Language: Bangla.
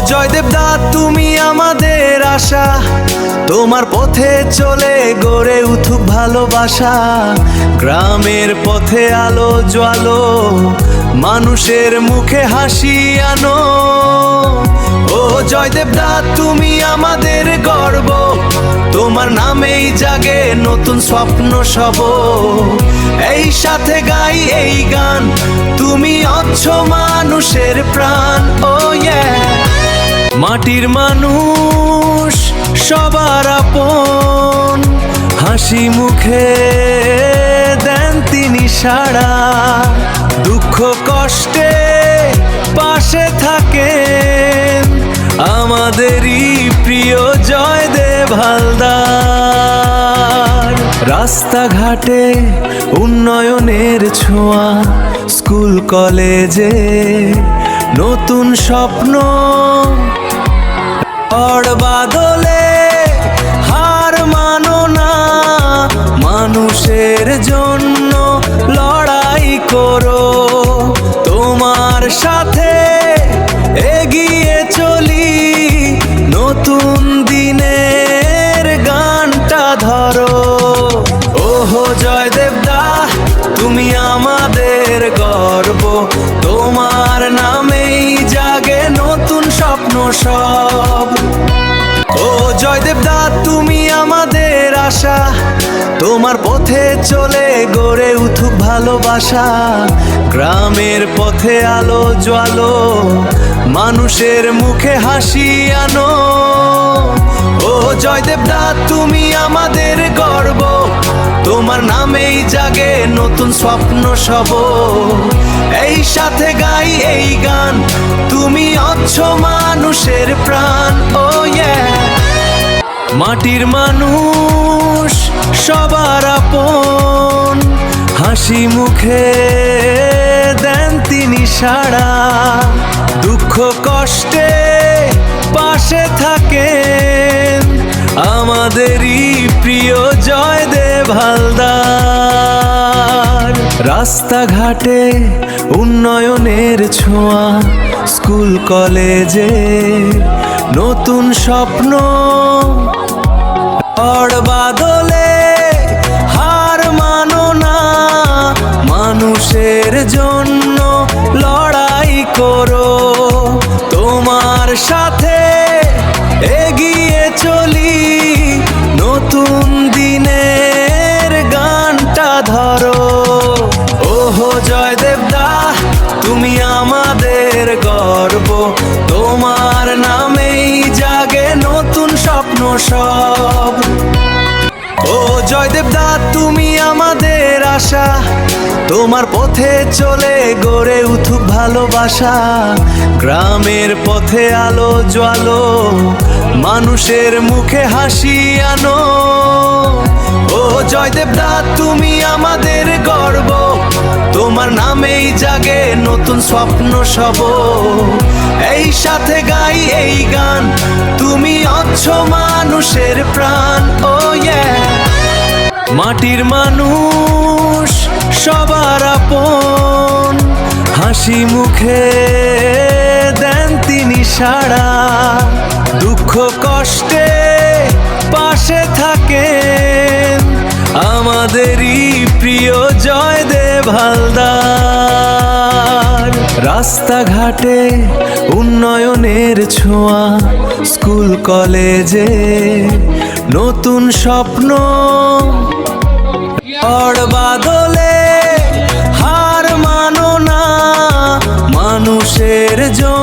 জয়দেব দা তুমি আমাদের আশা, তোমার পথে চলে গড়ে উঠুক ভালোবাসা। গ্রামের পথে আলো জ্বালো, মানুষের মুখে হাসি আনো। ও জয়দেব দা তুমি আমাদের গর্ব, তোমার নামেই জাগে নতুন স্বপ্ন সব। এই সাথে গাই এই গান, তুমি অচ্ছ মানুষের প্রাণ। ও মাটির মানুষ সবার আপন, হাসি মুখে দেন তিনি সাড়া। দুঃখ কষ্টে পাশে থাকেন আমাদেরই প্রিয় জয়দেব হালদার। রাস্তাঘাটে উন্নয়নের ছোঁয়া, স্কুল কলেজে নতুন স্বপ্ন। ঝড় বাদলে হার মানো না, মানুষের জন্য লড়াই করো। তোমার সাথে এগিয়ে চলি, নতুন দিনের গানটা ধরো। ওহো জয়দেব দা তুমি আমাদের গর্ব, তোমার নামেই জাগে নতুন স্বপ্ন সব। ও জয়দেব দা তুমি আমাদের আশা, তোমার পথে চলে গড়ে উঠুক ভালোবাসা। গ্রামের পথে আলো জ্বালো, মানুষের মুখে হাসি আনো। ও জয়দেব দা তুমি আমাদের গর্ব, তোমার নামেই জাগে নতুন স্বপ্ন সব। এই সাথে গাই এই গান, তুমি অচ্ছ মানুষের প্রাণ। ও মাটির মানুষ সবার আপন, হাসি মুখে দেন তিনি সাড়া। দুঃখ কষ্টে পাশে থাকেন আমাদেরই প্রিয় জয়দেব হালদার। রাস্তাঘাটে উন্নয়নের ছোঁয়া, স্কুল কলেজে নতুন স্বপ্ন। ঝড় বাদলে হার মানো না, মানুষের জন্য লড়াই করো। তোমার সাথে এগিয়ে চলি, নতুন দিনের গানটা ধরো। ওহো জয়দেব দা তুমি আমাদের গর্ব, তোমার নামেই জাগে নতুন স্বপ্ন সব। ও জয়দেব দা তুমি আমাদের আশা, তোমার পথে চলে গড়ে উঠুক ভালোবাসা। গ্রামের পথে আলো জ্বালো, মানুষের মুখে হাসি আনো। ও জয়দেব দা তুমি আমাদের গর্ব, তোমার নামেই জাগে নতুন স্বপ্ন সব। এই সাথে গাই এই গান, তুমি অচ্ছ মানুষের প্রাণ। ও মাটির মানুষ সবার আপন, হাসি মুখে দেন তিনি সাড়া। দুঃখ কষ্টে পাশে থাকেন আমাদেরই প্রিয় জয়দেব হালদার। রাস্তাঘাটে উন্নয়নের ছোঁয়া, স্কুল কলেজে নতুন স্বপ্ন। ঝড় বাদলে হার মানো না, মানুষের জন্য